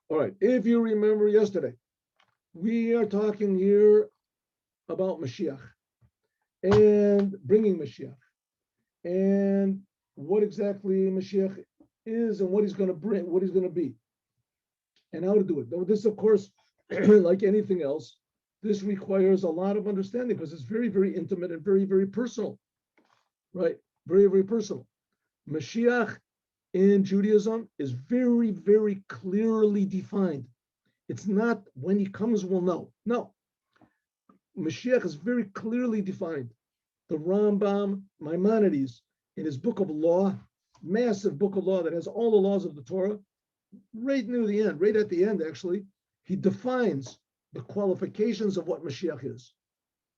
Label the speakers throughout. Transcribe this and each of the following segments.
Speaker 1: All right. If you remember yesterday, we are talking here about Mashiach and bringing Mashiach and what exactly Mashiach is and what he's going to bring, what he's going to be, and how to do it. Now, this, of course, like anything else, this requires a lot of understanding because it's very, very intimate and very, very personal, right? Very, very personal. Mashiach in Judaism is very, very clearly defined. It's not when he comes, we'll know. No, Mashiach is very clearly defined. The Rambam, Maimonides, in his book of law, massive book of law that has all the laws of the Torah, right near the end, right at the end, actually, he defines the qualifications of what Mashiach is.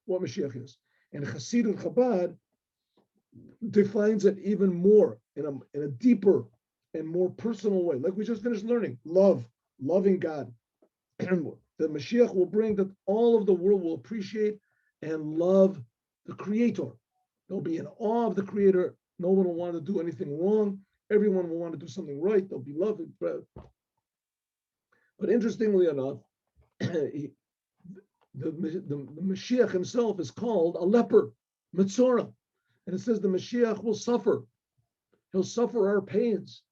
Speaker 1: What Mashiach is. And Hasidut Chabad defines it even more in a deeper and more personal way. Like we just finished learning, loving God. And the Mashiach will bring that all of the world will appreciate and love the Creator. They'll be in awe of the Creator. No one will want to do anything wrong. Everyone will want to do something right. They'll be loving. But interestingly enough, the Mashiach himself is called a leper, Metzora. And it says the Mashiach will suffer. He'll suffer our pains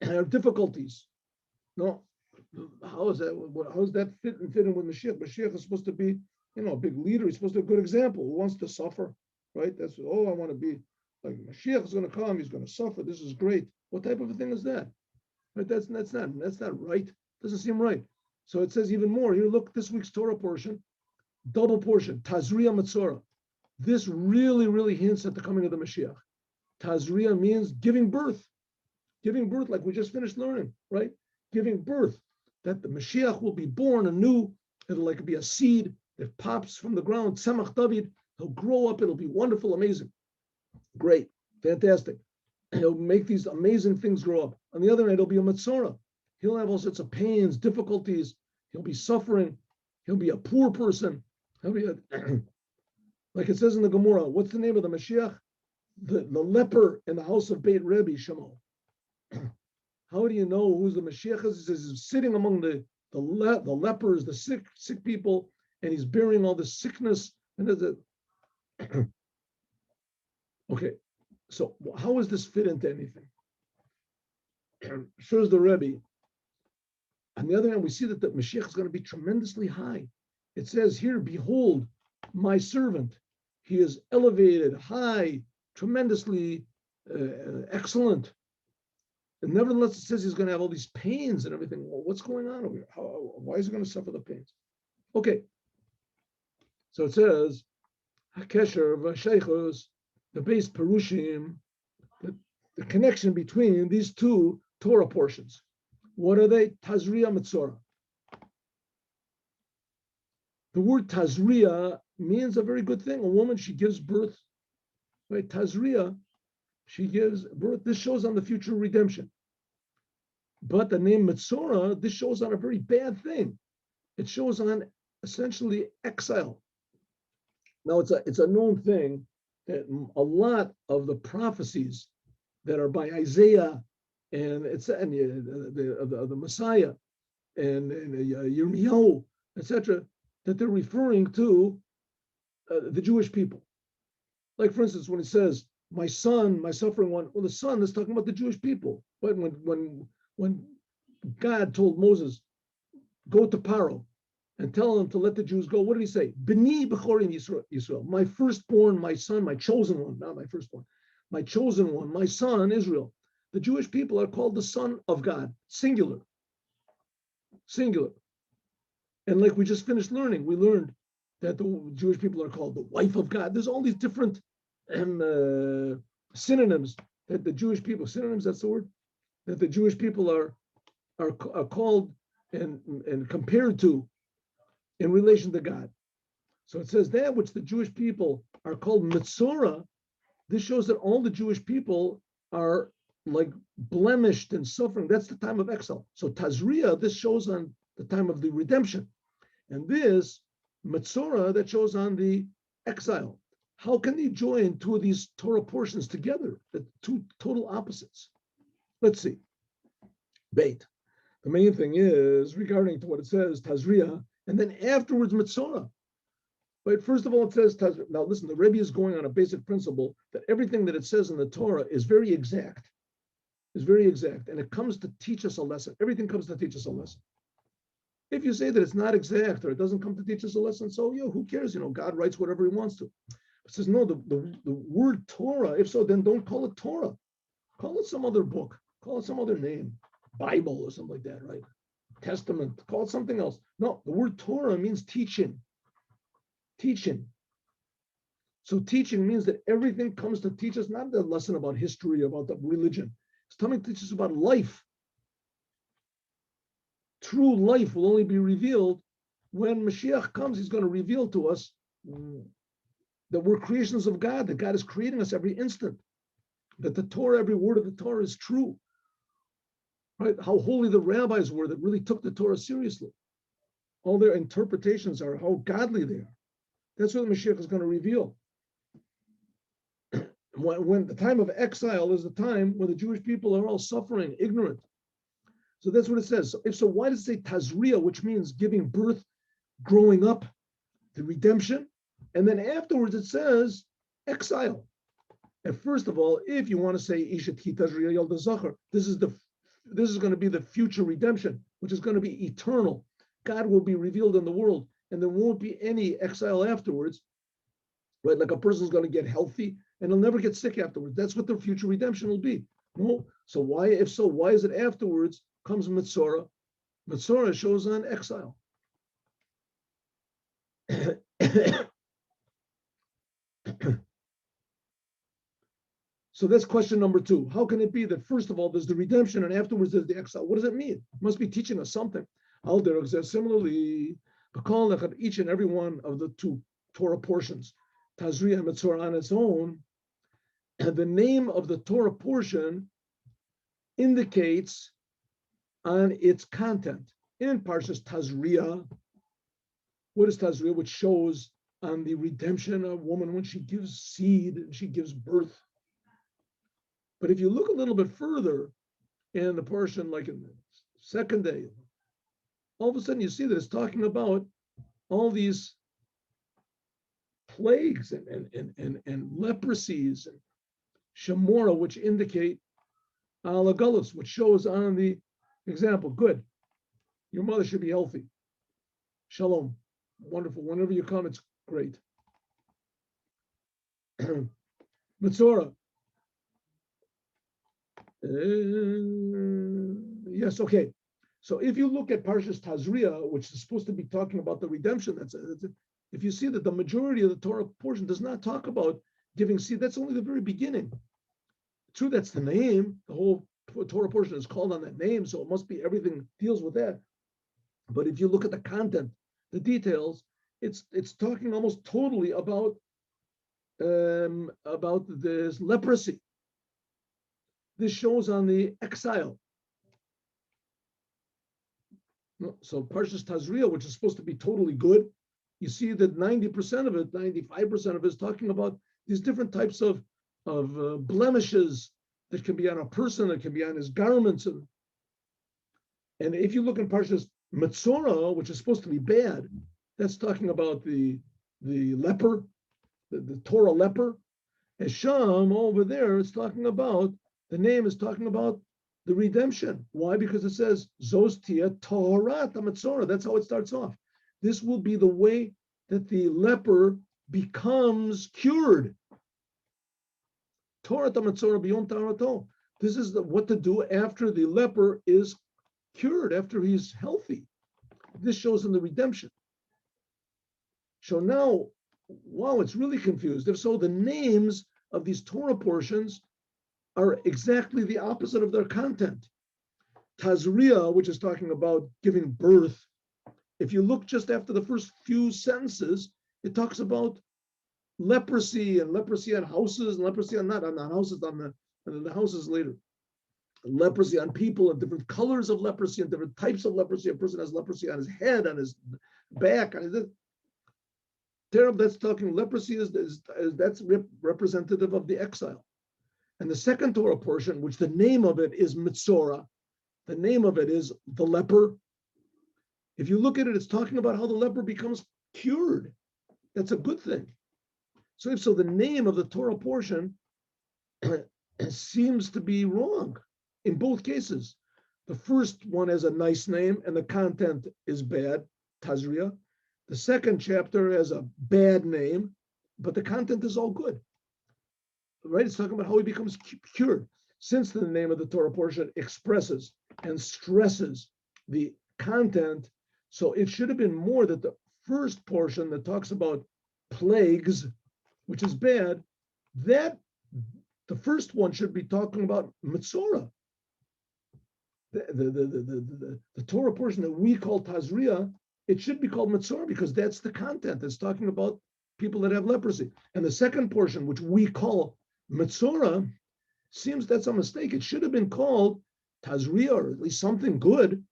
Speaker 1: and our difficulties. No, how is that? How is that fitting with Mashiach? Mashiach is supposed to be, a big leader. He's supposed to be a good example. Who wants to suffer, right? That's I want to be like Mashiach is going to come. He's going to suffer. This is great. What type of a thing is that? Right? That's not right. Doesn't seem right. So it says even more. Here, look, this week's Torah portion, double portion, Tazria Matzora. This really, really hints at the coming of the Mashiach. Tazria means giving birth, like we just finished learning, right? Giving birth, that the Mashiach will be born anew. It'll like be a seed that pops from the ground. Tzemach David. He'll grow up. It'll be wonderful, amazing, great, fantastic. He'll make these amazing things grow up. On the other hand, he'll be a Matzora. He'll have all sorts of pains, difficulties. He'll be suffering. He'll be a poor person. He'll be like it says in the Gemara. What's the name of the Mashiach? The leper in the house of Beit Rebbe Shimon. How do you know who's the Mashiach? He says he's sitting among the lepers, the sick people, and he's bearing all the sickness. And okay, so how does this fit into anything? Shows the Rebbe. On the other hand, we see that the Mashiach is going to be tremendously high. It says here, behold, my servant. He is elevated, high, tremendously excellent. And nevertheless, it says he's going to have all these pains and everything. Well, what's going on over here? Why is he going to suffer the pains? Okay. So it says, Hakesher v'sheichos, the base perushim, the connection between these two Torah portions. What are they? Tazria Metzora. The word Tazria means a very good thing. A woman, she gives birth. Right? Tazria, she gives birth. This shows on the future redemption. But the name Metzora, this shows on a very bad thing. It shows on essentially exile. Now, it's a known thing that a lot of the prophecies that are by Isaiah and the Messiah and Yirmiyahu, etc., that they're referring to the Jewish people. Like, for instance, when it says, my son, my suffering one, well, the son is talking about the Jewish people. But when God told Moses, go to Paro and tell him to let the Jews go, what did he say? B'ni b'chorim Yisrael, my firstborn, my son, my chosen one, not my firstborn, my chosen one, my son, Israel. The Jewish people are called the son of God, singular. And like we just finished learning, we learned that the Jewish people are called the wife of God. There's all these different synonyms that the Jewish people, synonyms, that's the word, that the Jewish people are called and compared to in relation to God. So it says that which the Jewish people are called Metzora, this shows that all the Jewish people are like blemished and suffering. That's the time of exile. So Tazria, this shows on the time of the redemption. And this Metzora, that shows on the exile. How can you join two of these Torah portions together? The two total opposites. Let's see. Beit. The main thing is regarding to what it says, Tazria, and then afterwards Mitzorah. But first of all, it says Tazria. Now listen, the Rebbe is going on a basic principle that everything that it says in the Torah is very exact. And it comes to teach us a lesson. Everything comes to teach us a lesson. If you say that it's not exact or it doesn't come to teach us a lesson, so who cares? God writes whatever he wants to. It says, no, the word Torah, if so, then don't call it Torah. Call it some other book. Call it some other name. Bible or something like that, right? Testament. Call it something else. No, the word Torah means teaching. Teaching. So teaching means that everything comes to teach us, not the lesson about history, about the religion. It's coming to teach us about life. True life will only be revealed when Mashiach comes. He's going to reveal to us that we're creations of God, that God is creating us every instant, that the Torah, every word of the Torah is true. Right? How holy the rabbis were that really took the Torah seriously. All their interpretations are how godly they are. That's what the Mashiach is going to reveal. When the time of exile is the time when the Jewish people are all suffering, ignorant. So that's what it says. So why does it say Tazria, which means giving birth, growing up, the redemption? And then afterwards it says exile. And first of all, if you want to say Ishat Ki Tazria Yalda Zachar, this is going to be the future redemption, which is going to be eternal. God will be revealed in the world, and there won't be any exile afterwards. Right? Like a person's going to get healthy and he'll never get sick afterwards. That's what their future redemption will be. No. So why is it afterwards comes Mitzorah? Mitzorah shows on exile. So that's question number 2. How can it be that first of all there's the redemption and afterwards there's the exile? What does it mean? It must be teaching us something. Similarly, each and every one of the 2 Torah portions, Tazria and Mitzorah on its own, and the name of the Torah portion indicates on its content. In Parshas Tazria, what is Tazria? Which shows on the redemption of a woman when she gives seed and she gives birth. But if you look a little bit further in the portion, like in the second day, all of a sudden you see that it's talking about all these plagues and leprosies and Shemora, which indicate Alagulus, which shows on the example, good. Your mother should be healthy. Shalom. Wonderful. Whenever you come, it's great. Mitzorah. Yes, okay. So if you look at Parshas Tazria, which is supposed to be talking about the redemption, that's it. If you see that the majority of the Torah portion does not talk about giving seed, that's only the very beginning. True, that's the name. The whole Torah portion is called on that name, so it must be everything deals with that. But if you look at the content, the details, it's talking almost totally about this leprosy. This shows on the exile. So Parshas Tazria, which is supposed to be totally good, you see that 90% of it, 95% of it is talking about these different types of blemishes that can be on a person, that can be on his garments. And if you look in Parshas Mitzorah, which is supposed to be bad, that's talking about the leper, the Torah leper. And Sham over there, it's talking about, the name is talking about the redemption. Why? Because it says, Zostia Torat Mitzorah. That's how it starts off. This will be the way that the leper becomes cured. Torah Mitzorah beyond Tarato. This is what to do after the leper is cured, after he's healthy. This shows in the redemption. So now, wow, it's really confused. If so, the names of these Torah portions are exactly the opposite of their content. Tazria, which is talking about giving birth, if you look just after the first few sentences, it talks about leprosy and leprosy on houses and leprosy on not on houses, and then the houses later. Leprosy on people and different colors of leprosy and different types of leprosy. A person has leprosy on his head, on his back, on his terrible. That's talking leprosy that's representative of the exile. And the second Torah portion, which the name of it is Mitzorah, The name of it is the leper. If you look at it, it's talking about how the leper becomes cured. That's a good thing. So if so, the name of the Torah portion seems to be wrong in both cases. The first one has a nice name and the content is bad, Tazria. The second chapter has a bad name, but the content is all good. Right? It's talking about how he becomes cured. Since the name of the Torah portion expresses and stresses the content, so it should have been more that the first portion that talks about plagues, which is bad, that the first one should be talking about Metzora. The Torah portion that we call Tazria, it should be called Metzora because that's the content. It's talking about people that have leprosy. And the second portion, which we call Metzora, seems that's a mistake. It should have been called Tazria, or at least something good,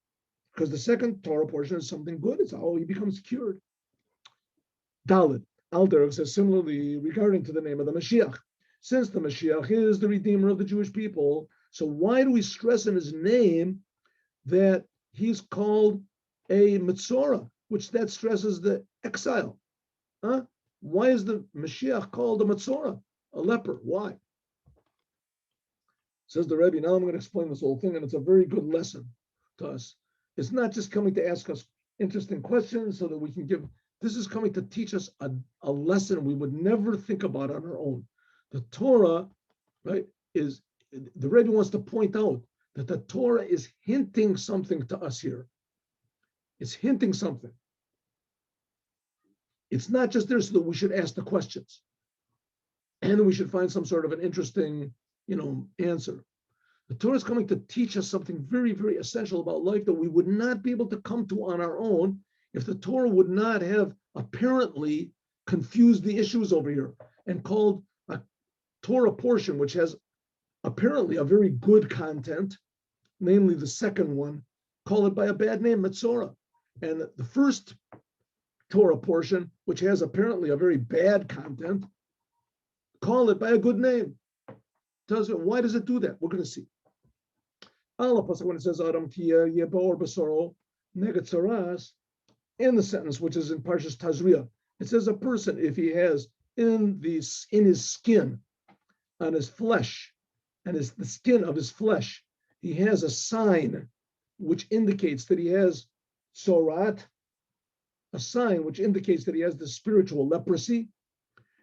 Speaker 1: because the second Torah portion is something good. It's how he becomes cured. Dalit. Alter says similarly regarding to the name of the Mashiach. Since the Mashiach is the Redeemer of the Jewish people, so why do we stress in his name that he's called a Metzora, which that stresses the exile? Huh? Why is the Mashiach called a Metzora, a leper? Why? Says the Rebbe, now I'm going to explain this whole thing, and it's a very good lesson to us. It's not just coming to ask us interesting questions so that we can give, this is coming to teach us a lesson we would never think about on our own. The Torah, right, is, the Rebbe wants to point out that the Torah is hinting something to us here. It's hinting something. It's not just there so that we should ask the questions and we should find some sort of an interesting, answer. The Torah is coming to teach us something very, very essential about life that we would not be able to come to on our own if the Torah would not have apparently confused the issues over here and called a Torah portion, which has apparently a very good content, namely the second one, call it by a bad name, Metzora. And the first Torah portion, which has apparently a very bad content, call it by a good name. Tells you, why does it do that? We're going to see. When it says Adam Tia Yebor Basoro Negatzaras, in the sentence which is in Parshas Tazria, it says a person, if he has in his skin, on his flesh, and the skin of his flesh, he has a sign which indicates that he has Sorat, a sign which indicates that he has the spiritual leprosy.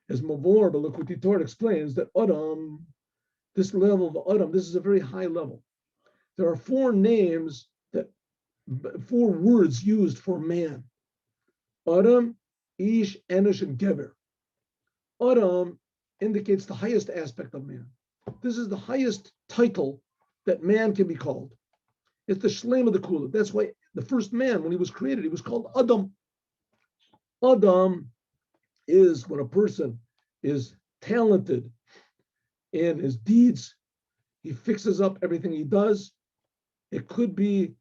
Speaker 1: As Mavor B'Lakuti Torah explains that Adam, this level of Adam, this is a very high level. There are four words used for man. Adam, Ish, Enosh, and Geber. Adam indicates the highest aspect of man. This is the highest title that man can be called. It's the Shlem of the Kula. That's why the first man, when he was created, he was called Adam. Adam is when a person is talented in his deeds, he fixes up everything he does. It could be,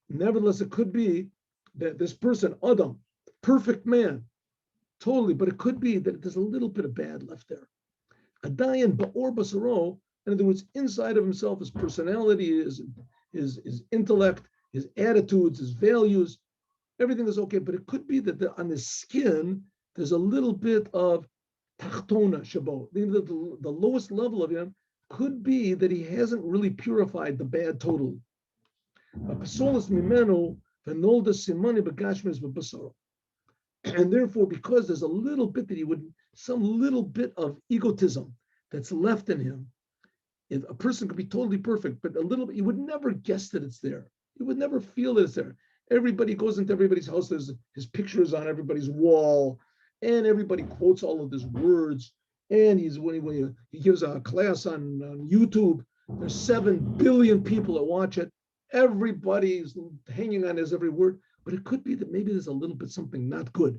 Speaker 1: nevertheless, it could be that this person, Adam, perfect man, totally, but it could be that there's a little bit of bad left there. Adayan ba'or basaro, in other words, inside of himself, his personality, his intellect, his attitudes, his values, everything is okay, but it could be that on his skin, there's a little bit of tachtona shabo. The lowest level of him could be that he hasn't really purified the bad totally. And therefore, because there's a little bit some little bit of egotism that's left in him, a person could be totally perfect, but a little bit, you would never guess that it's there. You would never feel that it's there. Everybody goes into everybody's house, there's his pictures on everybody's wall, and everybody quotes all of his words. And when he gives a class on YouTube, there's 7 billion people that watch it. Everybody's hanging on his every word, but it could be that maybe there's a little bit something not good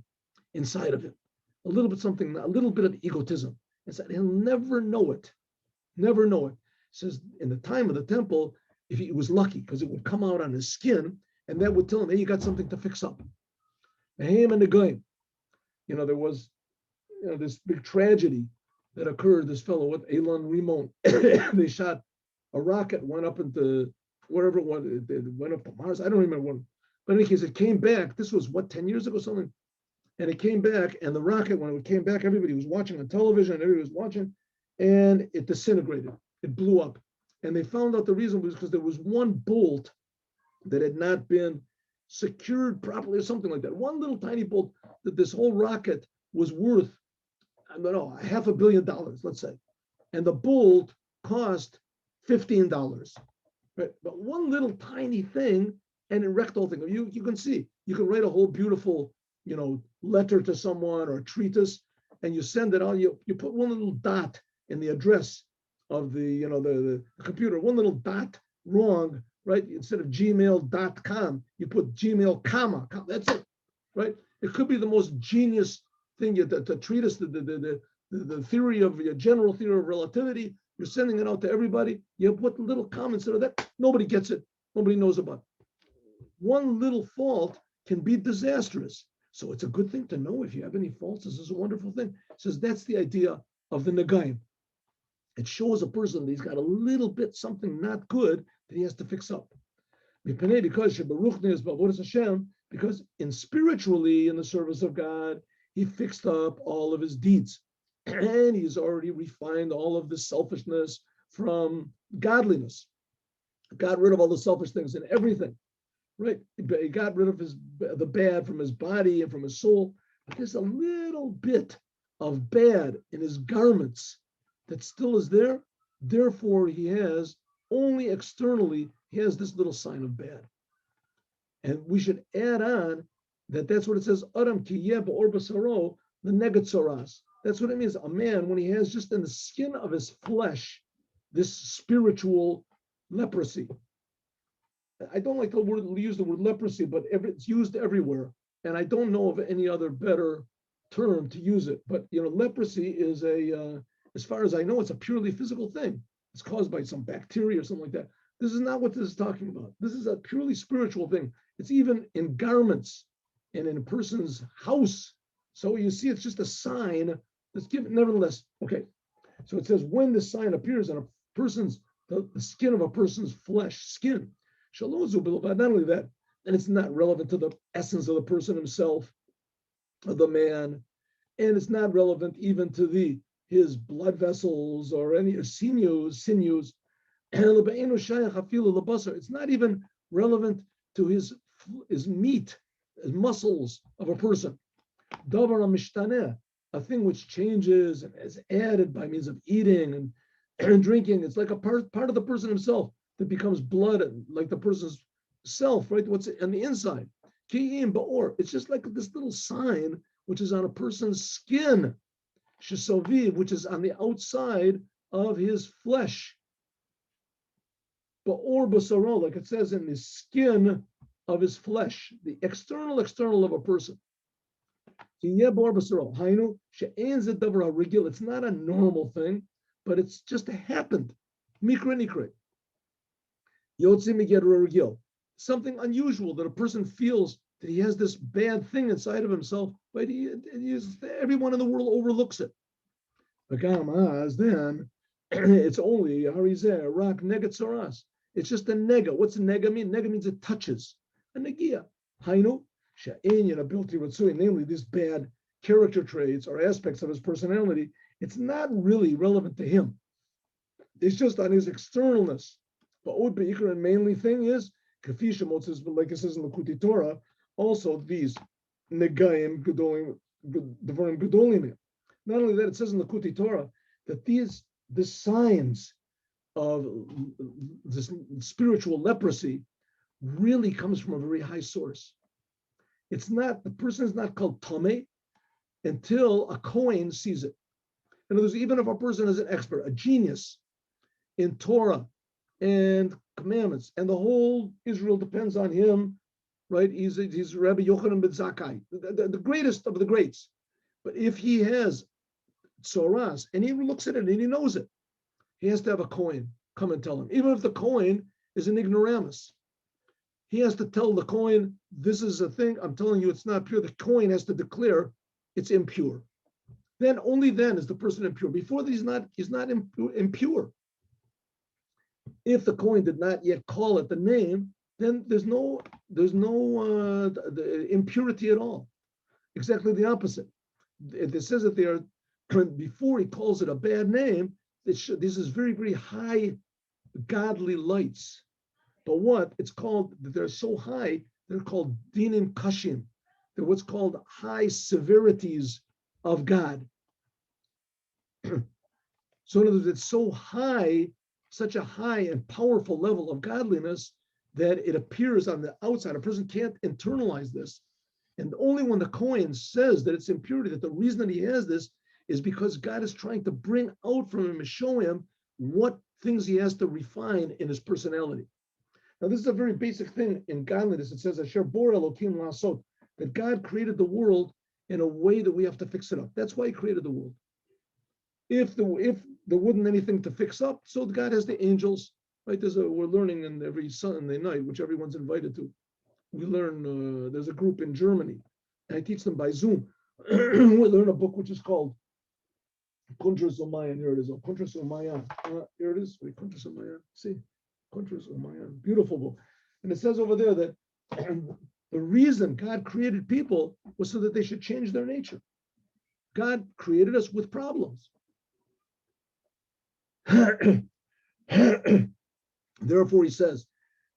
Speaker 1: inside of him, a little bit of egotism. Inside. He'll never know it. It says in the time of the temple, if he was lucky, because it would come out on his skin, and that would tell him, hey, you got something to fix up. Him and the guy, there was, this big tragedy that occurred. This fellow with Elon Rimon, they shot a rocket, went up into wherever it went up to Mars. I don't remember when. But in any case, it came back. This was 10 years ago, something. And it came back, and the rocket, when it came back, everybody was watching on television, everybody was watching, and it disintegrated. It blew up. And they found out the reason was because there was one bolt that had not been secured properly or something like that. One little tiny bolt that this whole rocket was worth, I don't know, $500 million, let's say. And the bolt cost $15, right? But one little tiny thing, and it wrecked the whole thing. You can see, you can write a whole beautiful, letter to someone or a treatise, and you send it on. You put one little dot in the address of the computer, one little dot wrong, right? Instead of gmail.com, you put Gmail, comma. That's it, right? It could be the most genius thing. The treatise, the theory of your general theory of relativity. You're sending it out to everybody. You put little comments instead of that. Nobody gets it. Nobody knows about it. One little fault can be disastrous. So it's a good thing to know if you have any faults. This is a wonderful thing. It says that's the idea of the Nagaim. It shows a person that he's got a little bit something not good that he has to fix up. Because spiritually, in the service of God, he fixed up all of his deeds. And he's already refined all of the selfishness from godliness. Got rid of all the selfish things and everything. Right? He got rid of the bad from his body and from his soul. But there's a little bit of bad in his garments that still is there. Therefore, he has only externally, he has this little sign of bad. And we should add on that's what it says, Adam ki yeh ba'or basaro, the negatzoras. That's what it means. A man, when he has just in the skin of his flesh, this spiritual leprosy. I don't like to use the word leprosy, but it's used everywhere. And I don't know of any other better term to use it. But, leprosy is as far as I know, it's a purely physical thing. It's caused by some bacteria or something like that. This is not what this is talking about. This is a purely spiritual thing. It's even in garments and in a person's house. So you see, it's just a sign that's given. Nevertheless, okay. So it says when this sign appears on a person's, the skin of a person's flesh, skin. But not only that, and it's not relevant to the essence of the person himself, of the man, and it's not relevant even to his blood vessels or any sinews. It's not even relevant to his meat, his muscles of a person. A thing which changes and is added by means of eating and drinking. It's like a part of the person himself that becomes blood, like the person's self, right? What's on the inside? It's just like this little sign which is on a person's skin, which is on the outside of his flesh. Ba'or basaro, like it says in the skin of his flesh, the external of a person. It's not a normal thing, but it's just happened. Mikra nikre. Something unusual that a person feels that he has this bad thing inside of himself, but everyone in the world overlooks it. Then it's only harizeh, rak, negatzoras. It's just a nega. What's a nega mean? Nega means it touches. A negia. Hainu, she'en ability ritzui, namely these bad character traits or aspects of his personality, it's not really relevant to him. It's just on his externalness. But Od Be'ikr, and mainly thing is, Kafisha Motzes, like it says in the Kuti Torah, also these Negayim Gedolim, Dvarim Gedolim. Not only that, it says in the Kuti Torah that the signs of this spiritual leprosy really comes from a very high source. It's not, the person is not called Tomei until a Kohen sees it. In other words, even if a person is an expert, a genius in Torah and commandments, and the whole Israel depends on him, right? He's Rabbi Yochanan ben Zakkai, the greatest of the greats. But if he has tzoras and he looks at it and he knows it, he has to have a Kohen come and tell him. Even if the Kohen is an ignoramus, he has to tell the Kohen, this is a thing, I'm telling you it's not pure. The Kohen has to declare it's impure. Then, only then is the person impure. Before that, he's not impure. If the Kohen did not yet call it the name, then there's no impurity at all. Exactly the opposite. It says that they are before he calls it a bad name. This is very, very high godly lights. But what it's called, they're so high, they're called dinim kashim. They're what's called high severities of God. So in other words, it's so high, such a high and powerful level of godliness that it appears on the outside. A person can't internalize this. And only when the Kohen says that it's impurity, that the reason that he has this is because God is trying to bring out from him and show him what things he has to refine in his personality. Now, this is a very basic thing in godliness. It says, Asher bor Elokim la'asot, that God created the world in a way that we have to fix it up. That's why he created the world. If there wasn't anything to fix up, so God has the angels, right? We're learning in every Sunday night, which everyone's invited to. We learn, there's a group in Germany, and I teach them by Zoom. We learn a book which is called Kuntras Umayan. Here it is. Kuntras Umayan. Here it is. Wait, Kuntras Umayan. See? Kuntras Umayan. Beautiful book. And it says over there that the reason God created people was so that they should change their nature. God created us with problems. Therefore, he says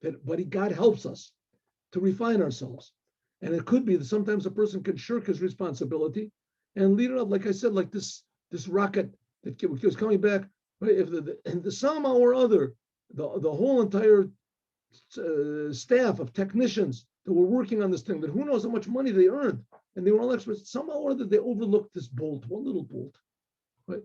Speaker 1: that God helps us to refine ourselves. And it could be that sometimes a person can shirk his responsibility and lead it up, like I said, like this rocket that was coming back, right? If the somehow or other, the whole entire staff of technicians that were working on this thing, that who knows how much money they earned, and they were all experts, somehow or other they overlooked this bolt, one little bolt, right?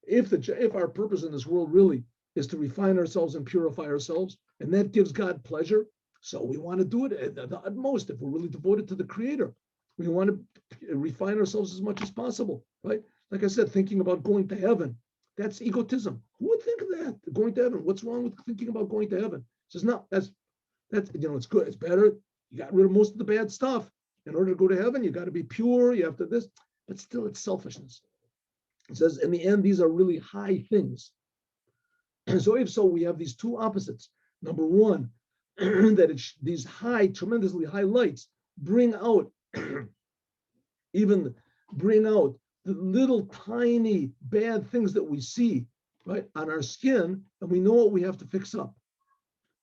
Speaker 1: If our purpose in this world really is to refine ourselves and purify ourselves, and that gives God pleasure, so we want to do it at the utmost. If we're really devoted to the Creator, we want to refine ourselves as much as possible, right? Like I said, thinking about going to heaven, that's egotism. Who would think of that? Going to heaven. What's wrong with thinking about going to heaven? It says, no, that's it's good. It's better. You got rid of most of the bad stuff. In order to go to heaven, you got to be pure. You have to this, but still, it's selfishness. It says, in the end, these are really high things. And so, if so, we have these two opposites. Number one, that these high, tremendously high lights bring out the little tiny bad things that we see, right, on our skin, and we know what we have to fix up.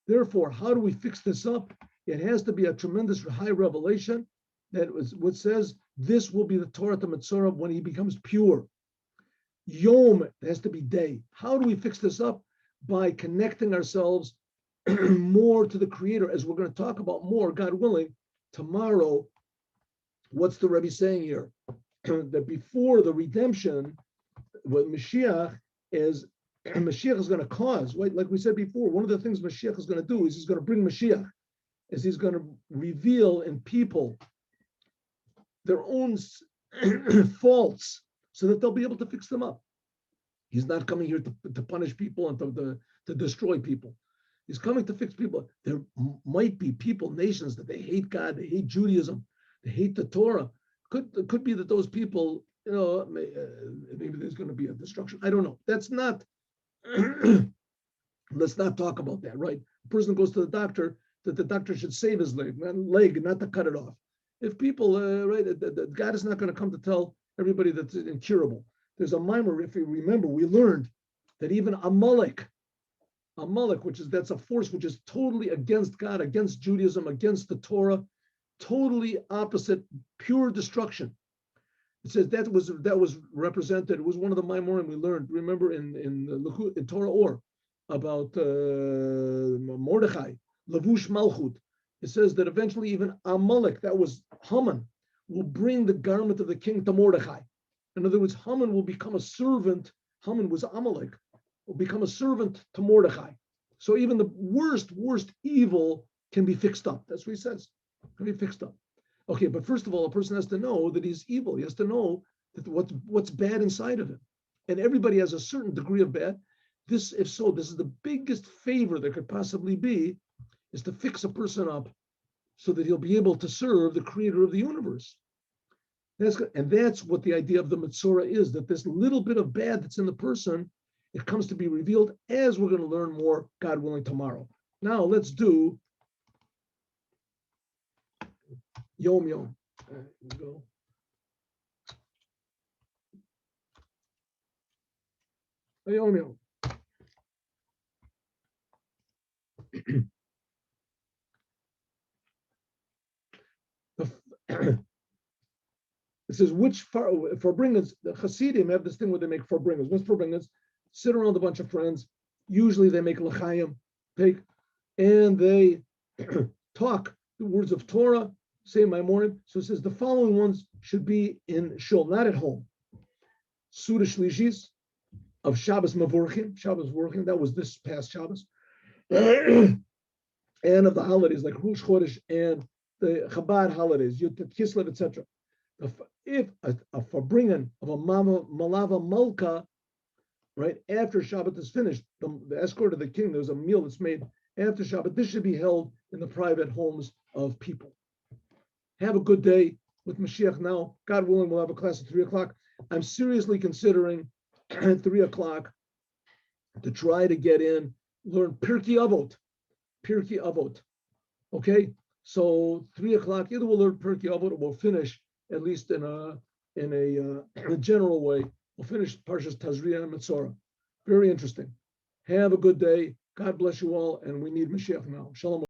Speaker 1: Therefore, how do we fix this up? It has to be a tremendous high revelation that was what says this will be the Torah to Metzora when he becomes pure. Yom, it has to be day. How do we fix this up? By connecting ourselves more to the Creator, as we're going to talk about more, God willing, tomorrow. What's the Rebbe saying here? That before the redemption, what Moshiach is going to cause, right? Like we said before, one of the things Moshiach is going to do is he's going to bring Moshiach, is he's going to reveal in people their own faults so that they'll be able to fix them up. He's not coming here to punish people and to destroy people. He's coming to fix people. There might be people, nations, that they hate God, they hate Judaism, they hate the Torah. Could be that those people, maybe there's going to be a destruction. I don't know. That's not, let's not talk about that, right? A person goes to the doctor, that the doctor should save his leg, not to cut it off. If people, God is not going to come to tell everybody that's incurable. There's a mimer, if you remember, we learned that even Amalek, that's a force which is totally against God, against Judaism, against the Torah, totally opposite, pure destruction. It says that was represented. It was one of the Maimorim we learned. Remember in Torah Or about Mordechai, Levush Malchut. It says that eventually even Amalek, that was Haman, will bring the garment of the king to Mordechai. In other words, Haman will become a servant. Haman was Amalek, will become a servant to Mordechai. So even the worst evil can be fixed up. That's what he says. Can be fixed up. Okay, but first of all, a person has to know that he's evil. He has to know that what's bad inside of him. And everybody has a certain degree of bad. This is the biggest favor there could possibly be, is to fix a person up so that he'll be able to serve the Creator of the universe. That's what the idea of the Metzora is, that this little bit of bad that's in the person It comes to be revealed as we're going to learn more, God willing, tomorrow. Now let's do Yom Yom. Here we go. Yom Yom. It says which farbringens, the Hasidim have this thing where they make farbringens. What's farbringens? Sit around a bunch of friends. Usually they make l'chaim, and they talk the words of Torah, say Maimorim. So it says the following ones should be in shul, not at home. Suda Shlishis of Shabbos Mavorchim, that was this past Shabbos. And of the holidays like Rosh Chodesh and the Chabad holidays, Yud Kislev, etc. If a farbringen of a malava malka, right after Shabbat is finished, the escort of the king, there's a meal that's made after Shabbat. This should be held in the private homes of people. Have a good day with Moshiach now. God willing, we'll have a class at 3:00. I'm seriously considering at 3:00 to try to get in, learn Pirkei Avot. Okay, so 3:00, either we'll learn Pirkei Avot or we'll finish at least in a general way. We'll finish Parshas Tazria and Metzora. Very interesting. Have a good day. God bless you all, and we need Mashiach now. Shalom.